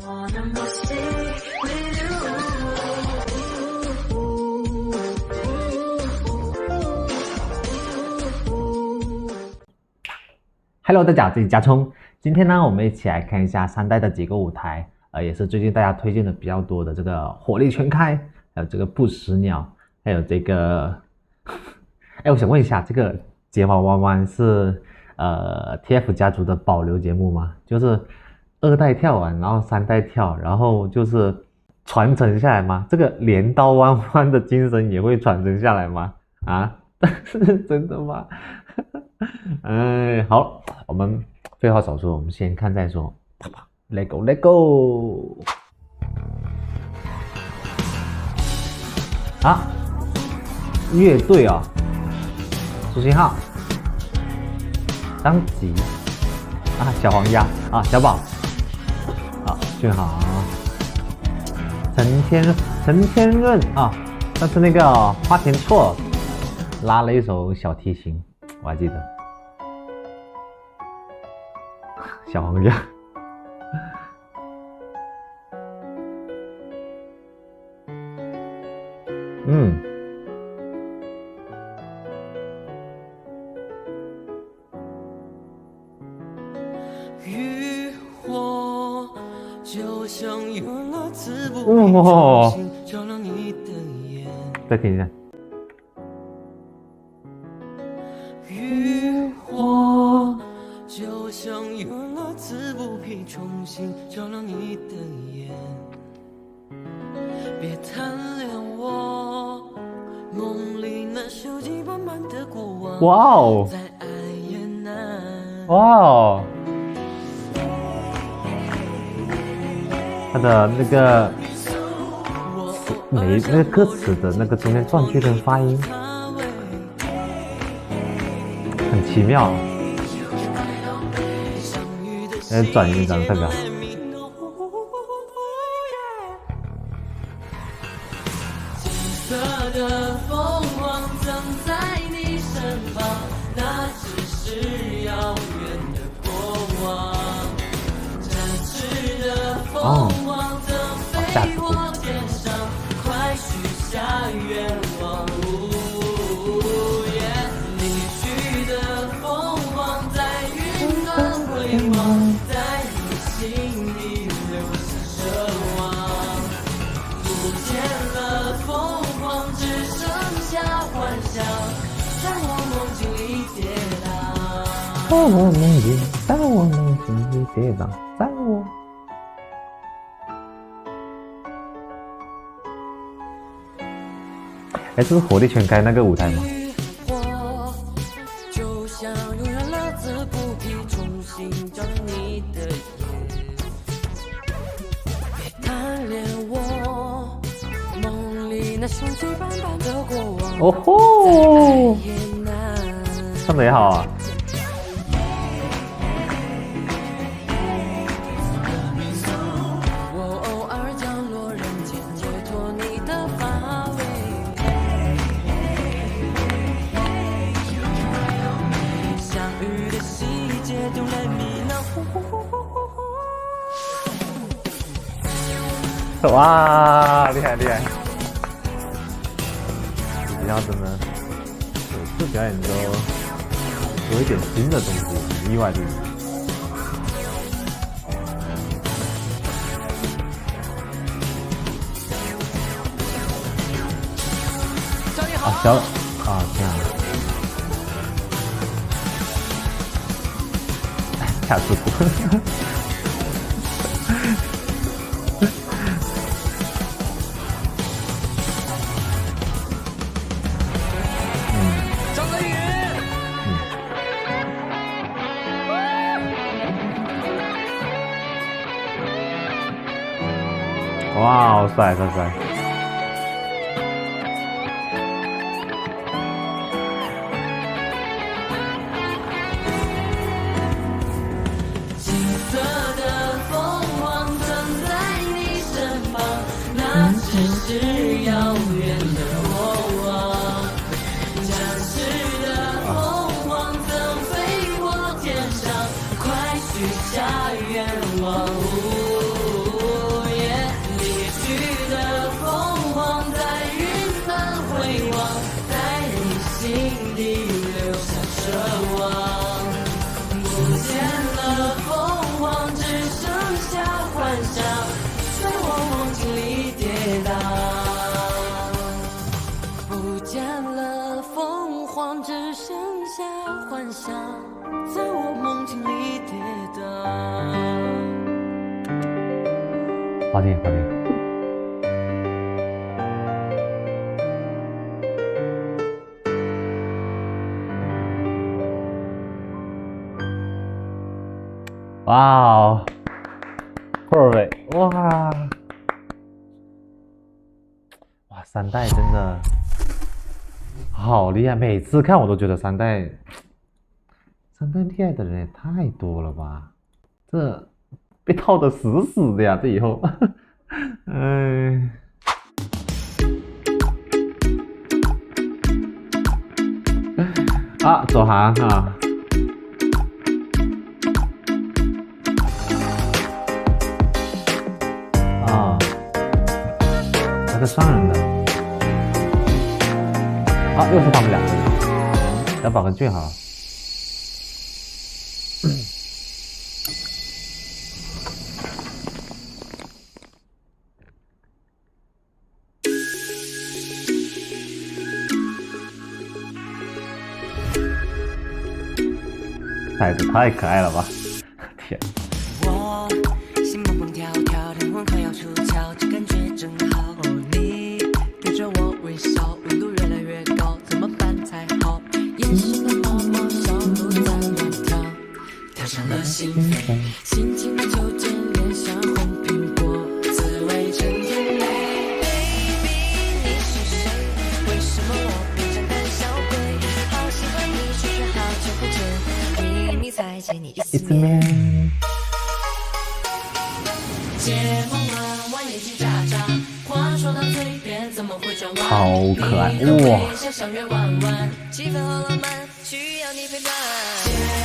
Hello， 大家好，这里是家聪。今天呢，我们一起来看一下三代的几个舞台，也是最近大家推荐的比较多的这个火力全开，还有这个不死鸟，还有这个，我想问一下，这个睫毛弯弯是TF 家族的保留节目吗？就是2代跳完，然后3代跳，然后就是传承下来吗？这个镰刀弯弯的精神也会传承下来吗？啊，是真的吗？好，我们废话少说，我们先看再说。Let go, let go。啊，乐队哦，苏信浩，张吉啊，小黄鸭啊，小宝啊，俊豪，陈天润啊，但是那个花田错拉了一首小提琴，我还记得。小黄鸭，渔火就像有了刺不必重新照亮你的眼。再听一下。渔火就像有了刺不必重新照亮你的眼。别贪恋我梦里那锈迹斑斑的过往。哇哦！再爱也难。哇哦！他的那个那个歌词的那个中间断句跟发音很奇妙，转音长得特别好。金色的凤凰曾在你身旁，那只是遥远的过往。展翅的凤凰曾飞过天上，快许下愿望。离去的凤凰在云端回望，在你心里留下奢望。不见了凤凰，只剩下幻想，在我梦境里跌宕。在我梦境里跌宕，在我。这是火力全开那个舞台吗？就像永远乐此不疲，重新照亮你的眼。别贪恋我梦里那锈迹斑斑的过往。哦吼，再爱也难。唱得也好啊。我偶尔降落人间，解脱你的发尾。相遇的细节都let me know。哇，厉害厉害！比较真的，每次表演都有一点新的东西，很意外的。啊，小啊，天啊！下次过。张泽宇。哇，好帅，帅帅！金色的凤凰曾在你身旁，那只是遥远的过往。展翅的凤凰曾飞过天上，快许下愿望。欢笑，在我梦境里跌倒。不见了凤凰，只剩下幻想，在我梦境里跌倒。好听，好听。哇哦 ，perfect！ 哇，哇，三代真的好厉害，每次看我都觉得三代厉害的人也太多了吧？这被套得死死的呀，这以后，哎，啊，走行啊！还是双人的啊，又是他们两个人，要保个句好了。孩子太可爱了吧！天。我心蹦蹦跳跳，灵魂快要出窍，这感觉真好。你对着我微笑，温度越来越高，怎么办才好？眼神的泡泡，小鹿在乱跳，跳上了心扉，心情的纠结，脸像红苹果，滋味成甜美。Baby， 你是谁？为什么我变成胆小鬼？好喜欢你，却是好久不见，秘密再见你一次面。睫毛弯弯，眼睛眨眨，话说到嘴边怎么会转弯？好可爱哇！像月弯弯，气氛好浪漫，需要你陪伴。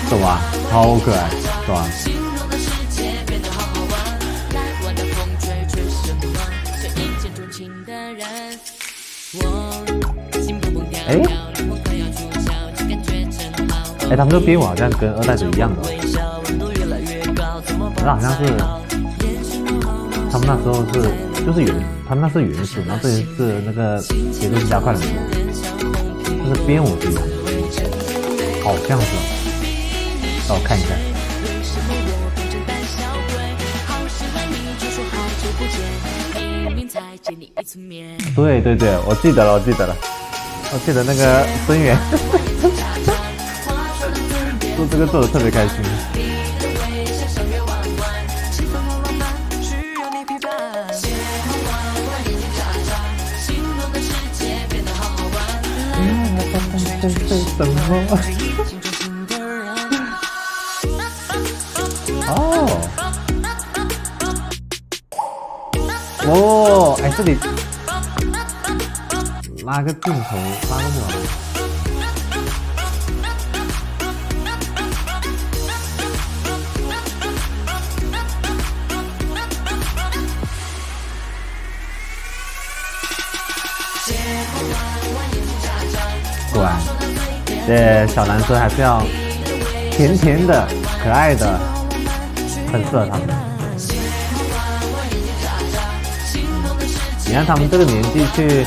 是吧？好可爱，是吧？心中的世界变得好好玩，来玩的风吹吹什么乱？是一见钟情的人，我心蹦蹦跳跳，灵魂快要出窍，这感觉真好。哎，他们这编舞好像跟二代是一样的，那好像是。他们那时候就是他们那是原始，然后这一次那个节奏是加快了很多，但是编舞是一样的，好像是，让我看一下。对对对，我记得了，我记得那个孙源做这个做的特别开心。这是什么？哦，哎，这里拉个镜头，拉个什么？果然，这小男生还是要甜甜的、可爱的，很适合他们。你看他们这个年纪去，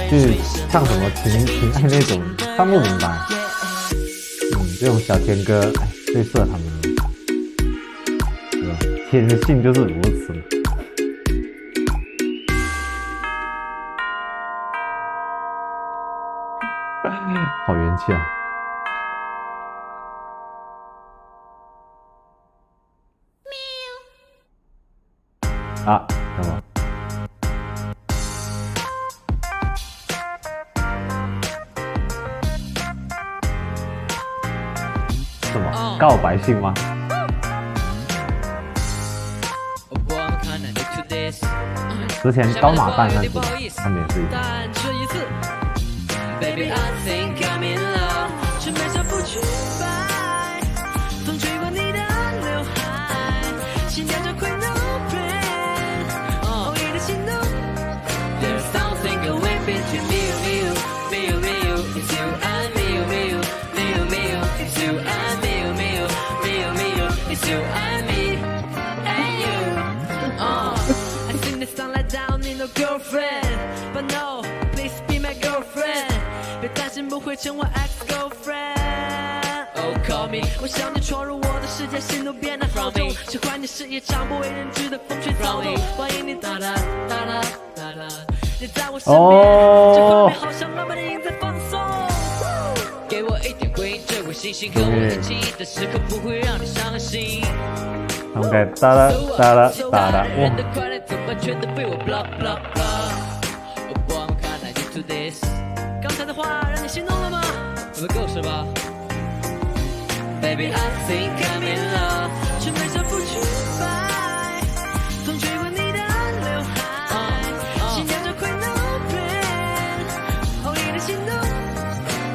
去唱什么情爱那种，唱不明白。这种小甜歌，最适合他们了。天性就是如此。好元气啊！啊，什么？什么？告白信吗？之前高马蛋那集，他们也是一次。Baby, I think I'm in love， 却迈向不去白，风吹过你的刘海，心跳着快 no pain， 哦，你的心动。There's something going between me and me and me, it's you and me and me, me and me, it's you and me and me, me and me, it's you and me and you。会成为 ex girlfriend。Oh call me， 我想你闯入我的世界，心都变得好重。喜欢你是一场不为人知的风吹草动，欢迎你哒哒哒哒哒哒，你在我身边，这画面好像浪漫电影在放送。给我一点回应，这位星星和我一起的时刻不会让你伤心。他们该哒啦哒啦哒啦，哇！刚才的话让你心动了吗？不够是吧 ？Baby I think I'm in love， 却没想不去白，风吹过你的刘海，心跳着快能变，哦你的心动。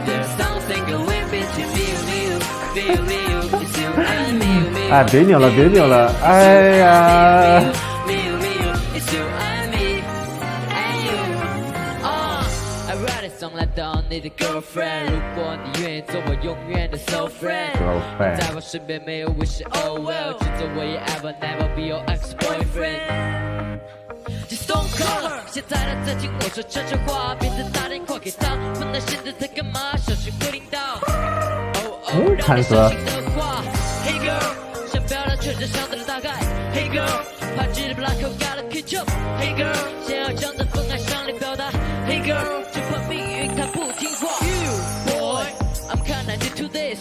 There's something going between me and you, it's you and me。哎，别扭了，别扭了，哎呀！从来当你的 girlfriend， 如果你愿意做我永远的 soul friend， 在我身边没有 wish oh well， 只做我也 ever never be your ex boyfriend。Just don't call her， 现在她在听我说这句话，别再打电话给她，问她现在在干嘛，小心会听到。哦，让你伤心的话 ，Hey girl， 想表达却只想到了大概 ，Hey girl， 怕记得 black hole gotta catch up，Hey girl， 想要将这份爱向你表达 ，Hey girl， 就怕命运它不听话。You boy，I'm kinda into this，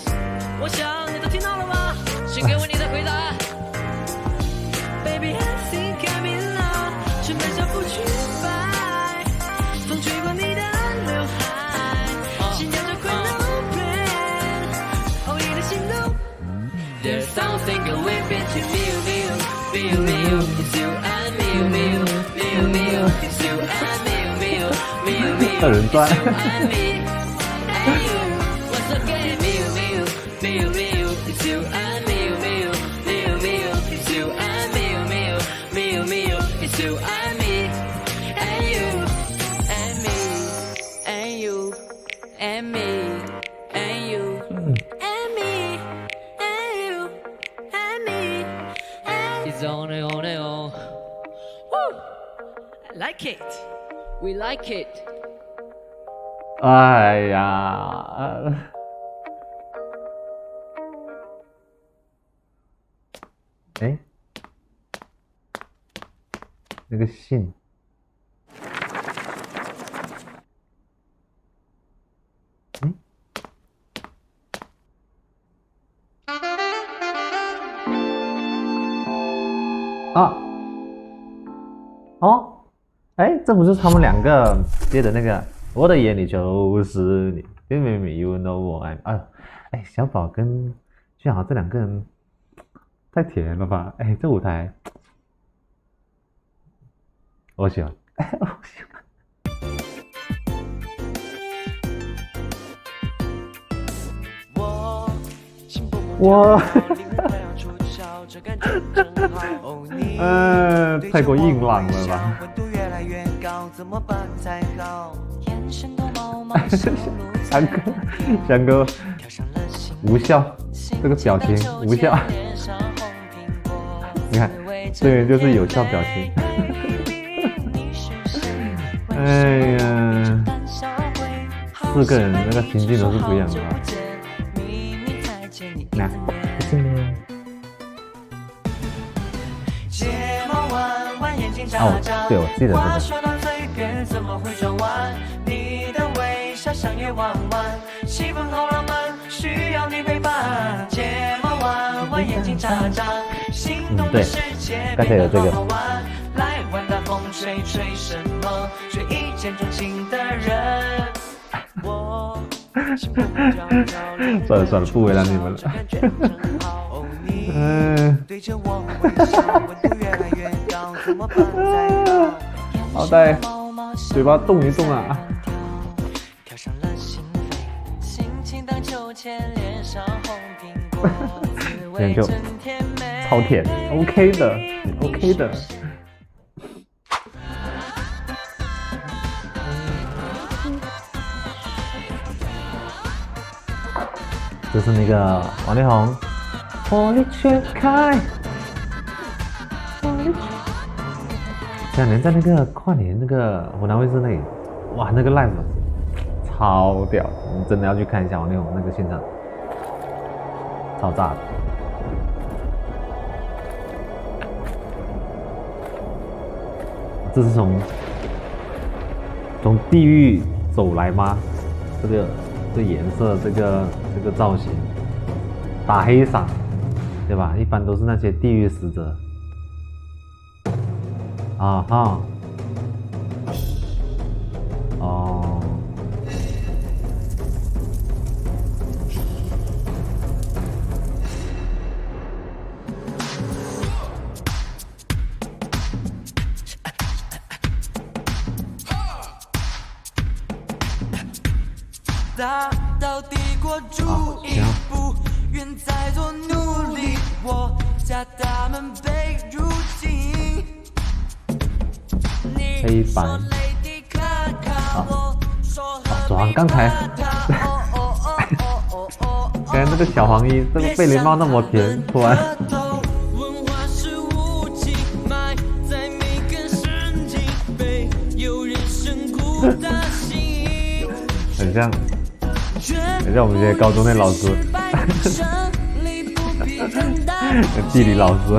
我想你都听到了吗？请给我你的回答。Baby I think I'm in love， 却没想不去白，风吹过你的刘海，心跳着快能变，哦你的心动。There's something going between me and you, it's you and me, it's you and me， 二人转。Once again, it's you and me, it's you and me, it's you and me, and you, and me, and you, and me, and you, and me, and you, and me, and it's on and on and on. Woo! I like it. We like it. 哎呀，哎，那个信，嗯，啊，哦。哎，这不是他们两个接的那个我的眼里就是你 ，Baby you know what I'm 啊，哎，小宝跟俊豪这两个人太甜了吧？哎，这舞台我喜欢，我喜欢。我，太过硬朗了吧？翔哥，无效，这个表情无效。你看，这人就是有效表情。哎呀，四个人那个心境都是不一样的啊。那，是吗？哦，对，我记得这个。怎么会转弯？你的微笑像夜弯弯，气氛好浪漫，需要你陪伴。睫毛弯弯，眼睛眨眨，心动的世界变得好玩。来玩大风吹吹什么？吹一见钟情的人。我算了算了，不为难你们了。对着我微笑，温度越来越高，怎么办才好？好歹嘴巴动一动啊！研究超甜 ，OK 的 ，OK 的。这是那个王力宏，火力全开。这两年在那个跨年那个湖南卫视那里，哇，那个 live 超屌，你真的要去看一下王力宏那个现场，超炸的。这是从地狱走来吗？这颜色，这个造型，打黑嗓，对吧？一般都是那些地狱使者。啊哈，哦，大到帝国主义，不愿再做奴隶，我家大门被入侵。黑白啊，左航刚才，刚才那个小黄衣，这个贝雷帽那么甜，突然。很像我们这些高中的老师，地理老师。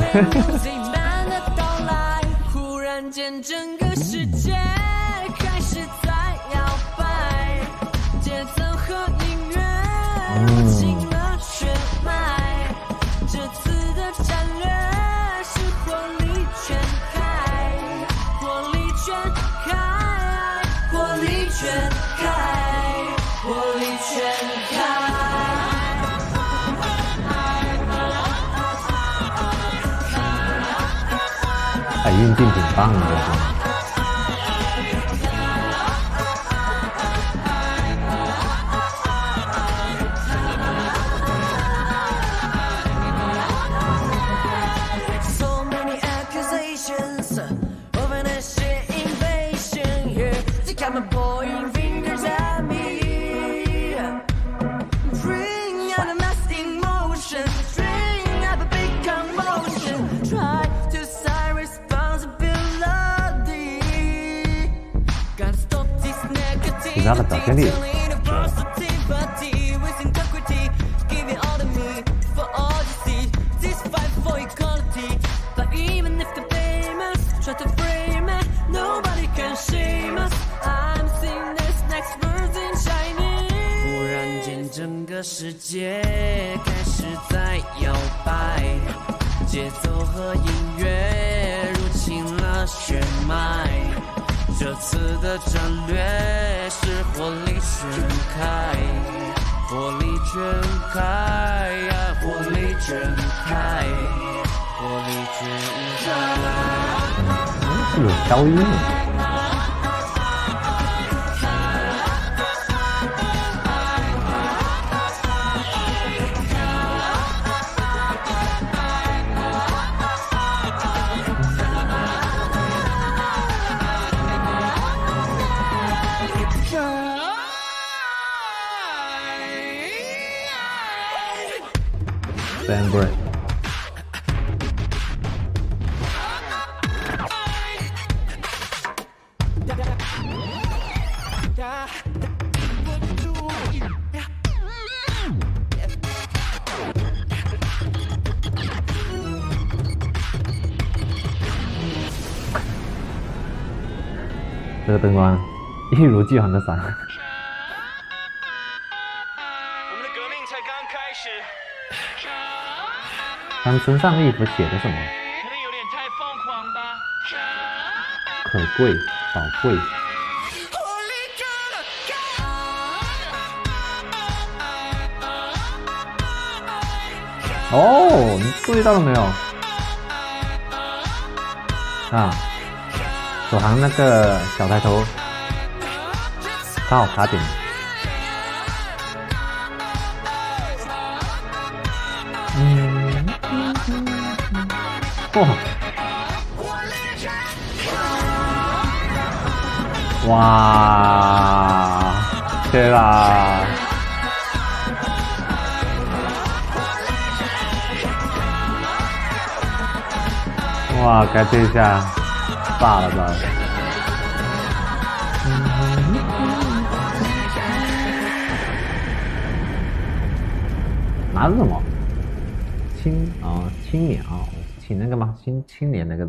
忽然间，整个世界开始在摇摆，节奏和音乐入侵了血脉。这次的战略是火力全开，火力全开，火力全开，火力全开。运镜挺棒的。他的表现力，忽然间，整个世界开始在摇摆，节奏和音乐入侵了血脉。这次的战略是火力全开，火力全开呀，火力全开，火力全开。是有消音。Stand break。这个灯光一如既往的闪。他们身上的衣服写的什么？可能有点太疯狂吧。可贵，宝贵。哦，你注意到了没有？啊，左航那个小抬头，刚好卡点。哇！天啦！哇，该这一下炸了吧！拿着什么？青年啊，请那个吗？青年那个